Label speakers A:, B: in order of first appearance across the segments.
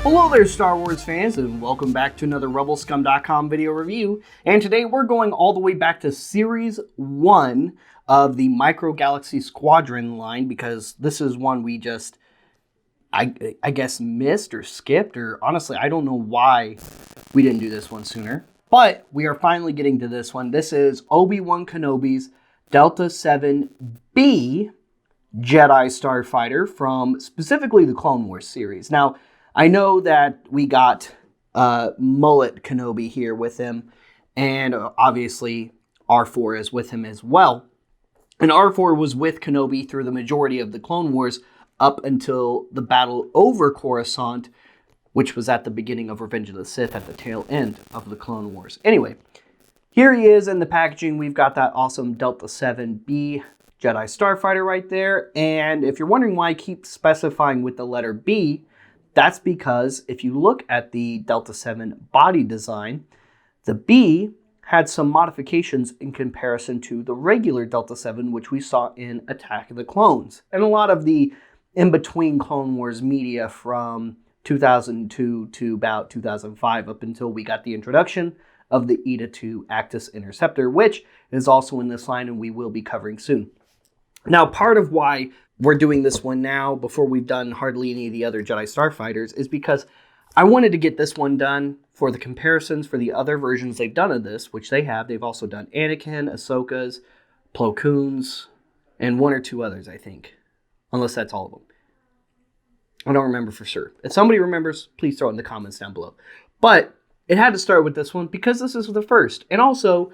A: Hello there, Star Wars fans, and welcome back to another RebelScum.com video review. And today we're going all the way back to Series 1 of the Micro Galaxy Squadron line, because this is one we just, I guess, missed or skipped, or honestly, I don't know why we didn't do this one sooner. But we are finally getting to this one. This is Obi-Wan Kenobi's Delta 7B Jedi Starfighter from specifically the Clone Wars series. Now, I know that we got Mullet Kenobi here with him, and obviously R4 is with him as well. And R4 was with Kenobi through the majority of the Clone Wars up until the battle over Coruscant, which was at the beginning of Revenge of the Sith at the tail end of the Clone Wars. Anyway, here he is in the packaging. We've got that awesome Delta 7B Jedi Starfighter right there. And if you're wondering why I keep specifying with the letter B, that's because if you look at the Delta 7 body design, the B had some modifications in comparison to the regular Delta 7, which we saw in Attack of the Clones. And a lot of the in-between Clone Wars media from 2002 to about 2005 up until we got the introduction of the ETA 2 Actis Interceptor, which is also in this line and we will be covering soon. Now, part of why we're doing this one now, before we've done hardly any of the other Jedi Starfighters, is because I wanted to get this one done for the comparisons for the other versions they've done of this, which they have. They've also done Anakin, Ahsoka's, Plo Koon's, and one or two others, I think. Unless that's all of them. I don't remember for sure. If somebody remembers, please throw it in the comments down below. But it had to start with this one because this is the first. And also,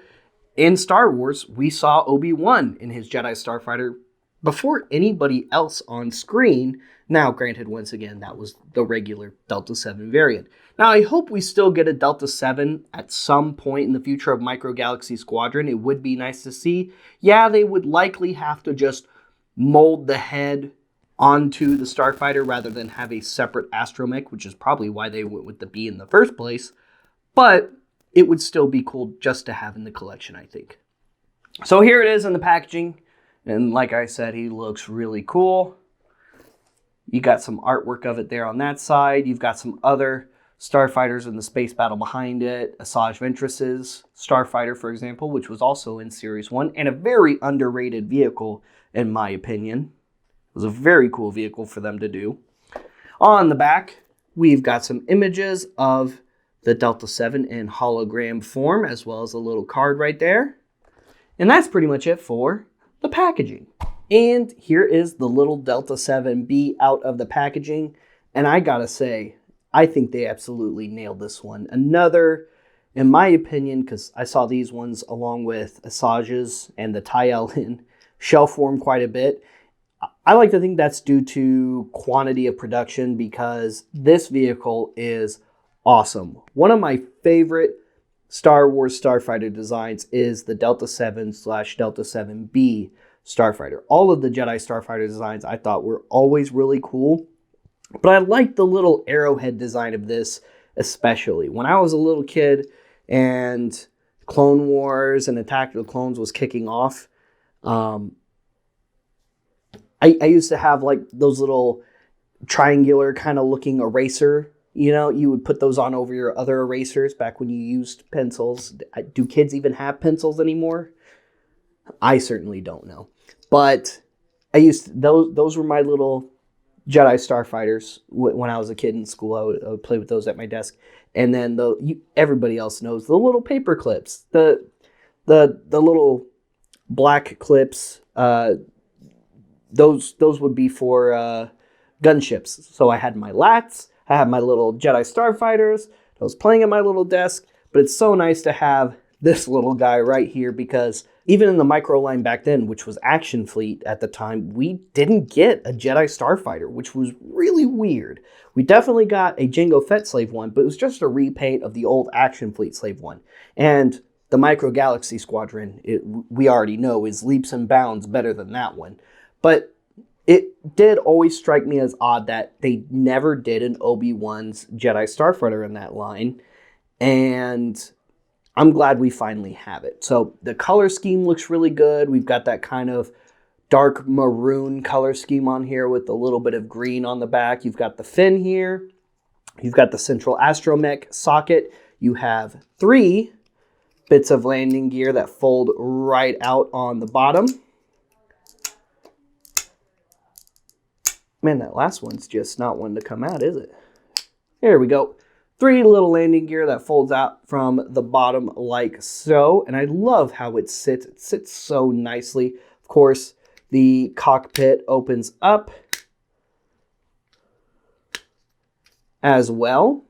A: in Star Wars, we saw Obi-Wan in his Jedi Starfighter before anybody else on screen. Now, granted, once again, that was the regular Delta 7 variant. Now, I hope we still get a Delta 7 at some point in the future of Micro Galaxy Squadron. It would be nice to see. Yeah, they would likely have to just mold the head onto the Starfighter rather than have a separate astromech, which is probably why they went with the B in the first place. But it would still be cool just to have in the collection, I think. So here it is in the packaging. And like I said, he looks really cool. You got some artwork of it there on that side. You've got some other Starfighters in the space battle behind it. Asajj Ventress's Starfighter, for example, which was also in Series 1. And a very underrated vehicle, in my opinion. It was a very cool vehicle for them to do. On the back, we've got some images of the Delta 7 in hologram form, as well as a little card right there. And that's pretty much it for the packaging. And here is the little Delta 7B out of the packaging. And I gotta say, I think they absolutely nailed this one. Another, in my opinion, because I saw these ones along with Asajj's and the Tyel in shell form quite a bit. I like to think that's due to quantity of production because this vehicle is awesome. One of my favorite Star Wars Starfighter designs is the Delta 7/Delta 7B Starfighter. All of the Jedi Starfighter designs I thought were always really cool, but I like the little arrowhead design of this especially. When I was a little kid and Clone Wars and Attack of the Clones was kicking off, I used to have like those little triangular kind of looking eraser. You know, you would put those on over your other erasers back when you used pencils. Do kids even have pencils anymore? I certainly don't know. But I used to, those were my little Jedi Starfighters when I was a kid in school. I would play with those at my desk. And then everybody else knows the little paper clips, the little black clips. Those would be for gunships. So I had my lats. I have my little Jedi Starfighters. I was playing at my little desk, but it's so nice to have this little guy right here because even in the micro line back then, which was Action Fleet at the time, we didn't get a Jedi Starfighter, which was really weird. We definitely got a Jango Fett Slave one, but it was just a repaint of the old Action Fleet Slave one. And the Micro Galaxy Squadron, we already know, is leaps and bounds better than that one. But it did always strike me as odd that they never did an Obi-Wan's Jedi Starfighter in that line. And I'm glad we finally have it. So the color scheme looks really good. We've got that kind of dark maroon color scheme on here with a little bit of green on the back. You've got the fin here. You've got the central astromech socket. You have 3 bits of landing gear that fold right out on the bottom. Man, that last one's just not one to come out, is it? There we go. 3 little landing gear that folds out from the bottom like so. And I love how it sits. It sits so nicely. Of course, the cockpit opens up as well.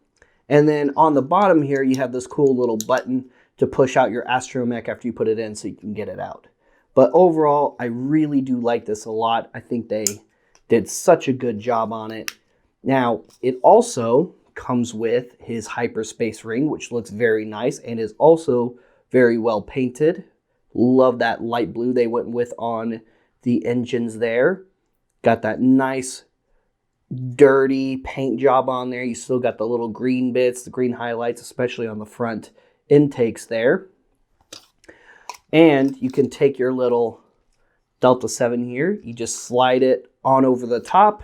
A: And then on the bottom here, you have this cool little button to push out your astromech after you put it in so you can get it out. But overall, I really do like this a lot. I think they did such a good job on it. Now, it also comes with his hyperspace ring, which looks very nice and is also very well painted. Love that light blue they went with on the engines there. Got that nice dirty paint job on there. You still got the little green bits, the green highlights, especially on the front intakes there. And you can take your little Delta 7 here. You just slide it on over the top.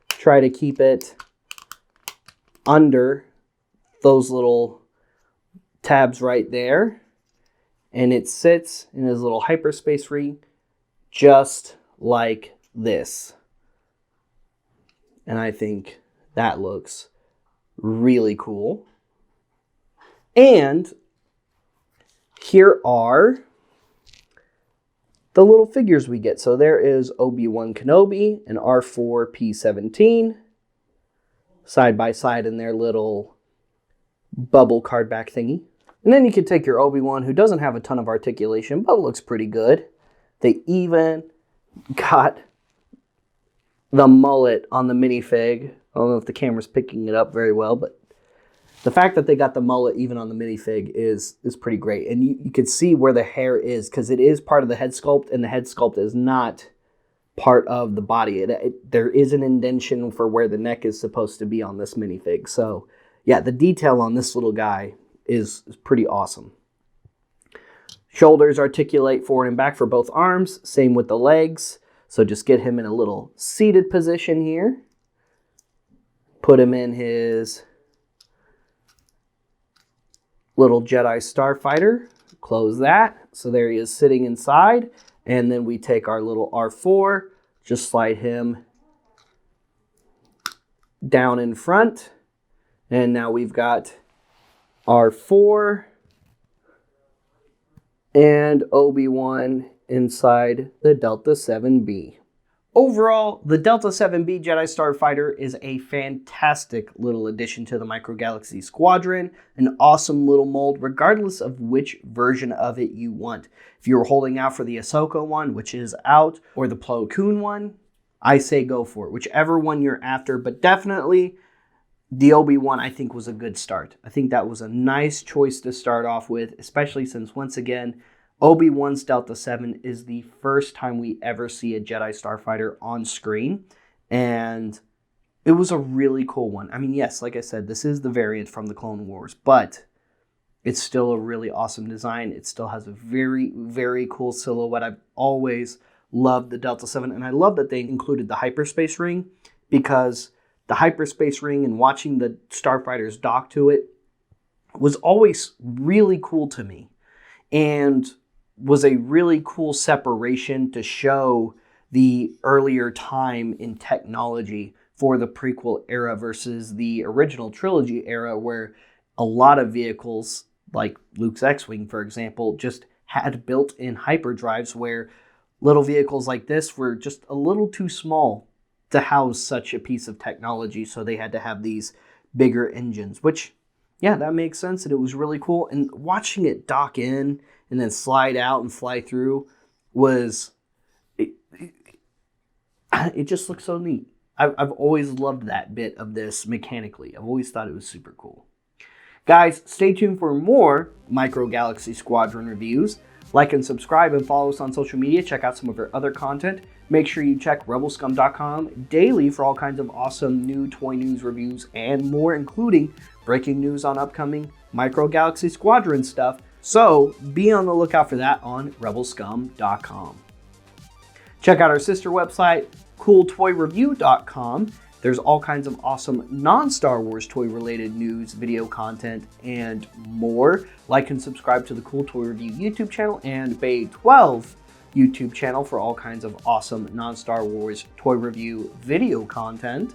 A: Try to keep it under those little tabs right there. And it sits in his little hyperspace ring just like this. And I think that looks really cool. And here are the little figures we get. So there is Obi-Wan Kenobi and R4-P17 side by side in their little bubble card back thingy. And then you can take your Obi-Wan, who doesn't have a ton of articulation, but looks pretty good. They even got the mullet on the minifig. I don't know if the camera's picking it up very well, but the fact that they got the mullet even on the minifig is pretty great. And you can see where the hair is, because it is part of the head sculpt, and the head sculpt is not part of the body. There is an indentation for where the neck is supposed to be on this minifig. So yeah, the detail on this little guy is pretty awesome. Shoulders articulate forward and back for both arms. Same with the legs. So just get him in a little seated position here. Put him in his little Jedi Starfighter. Close that. So there he is sitting inside. And then we take our little R4, just slide him down in front. And now we've got R4 and Obi-Wan inside the Delta 7B. Overall, the Delta 7B Jedi Starfighter is a fantastic little addition to the Micro Galaxy Squadron, an awesome little mold regardless of which version of it you want. If you're holding out for the Ahsoka one, which is out, or the Plo Koon one, I say go for it, whichever one you're after, but definitely the Obi-Wan I think was a good start. I think that was a nice choice to start off with, especially since once again, Obi-Wan's Delta 7 is the first time we ever see a Jedi Starfighter on screen, and it was a really cool one. I mean, yes, like I said, this is the variant from the Clone Wars, but it's still a really awesome design. It still has a very, very cool silhouette. I've always loved the Delta 7, and I love that they included the hyperspace ring, because the hyperspace ring and watching the Starfighters dock to it was always really cool to me, and was a really cool separation to show the earlier time in technology for the prequel era versus the original trilogy era, where a lot of vehicles, like Luke's X-Wing, for example, just had built-in hyperdrives, where little vehicles like this were just a little too small to house such a piece of technology, so they had to have these bigger engines, which, yeah, that makes sense, and it was really cool. And watching it dock in and then slide out and fly through was, it just looks so neat. I've always loved that bit of this mechanically. I've always thought it was super cool. Guys, stay tuned for more Micro Galaxy Squadron reviews. Like and subscribe and follow us on social media. Check out some of our other content. Make sure you check rebelscum.com daily for all kinds of awesome new toy news, reviews, and more, including breaking news on upcoming Micro Galaxy Squadron stuff. So be on the lookout for that on rebelscum.com. Check out our sister website, cooltoyreview.com, There's all kinds of awesome non-Star Wars toy related news, video content, and more. Like and subscribe to the Cool Toy Review YouTube channel and Bay 12 YouTube channel for all kinds of awesome non-Star Wars toy review video content.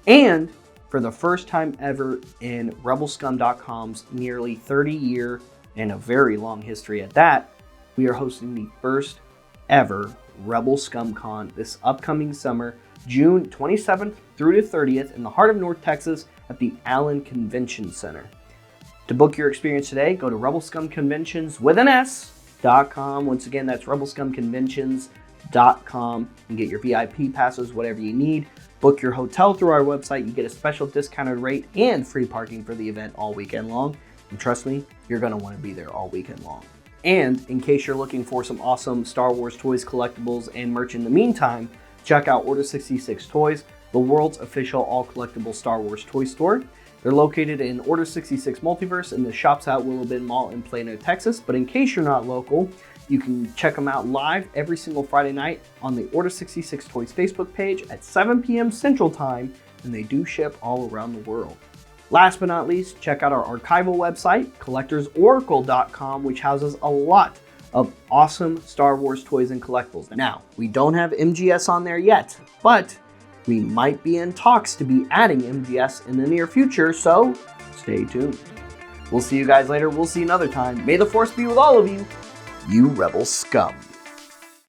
A: And for the first time ever in RebelScum.com's nearly 30-year and a very long history at that, we are hosting the first ever Rebel Scum Con this upcoming summer, June 27th through to 30th in the heart of North Texas at the Allen Convention Center. To book your experience today, go to RebelScumConventions.com. Once again, that's RebelScumConventions.com and get your VIP passes, whatever you need. Book your hotel through our website. You get a special discounted rate and free parking for the event all weekend long. And trust me, you're going to want to be there all weekend long. And in case you're looking for some awesome Star Wars toys, collectibles, and merch in the meantime, check out Order 66 Toys, the world's official all-collectible Star Wars toy store. They're located in Order 66 Multiverse in the Shops at Willow Bend Mall in Plano, Texas. But in case you're not local, you can check them out live every single Friday night on the Order 66 Toys Facebook page at 7 p.m. Central Time, and they do ship all around the world. Last but not least, check out our archival website, collectorsoracle.com, which houses a lot of awesome Star Wars toys and collectibles. Now, we don't have MGS on there yet, but we might be in talks to be adding MGS in the near future, so stay tuned. We'll see you guys later. We'll see you another time. May the Force be with all of you, you Rebel Scum.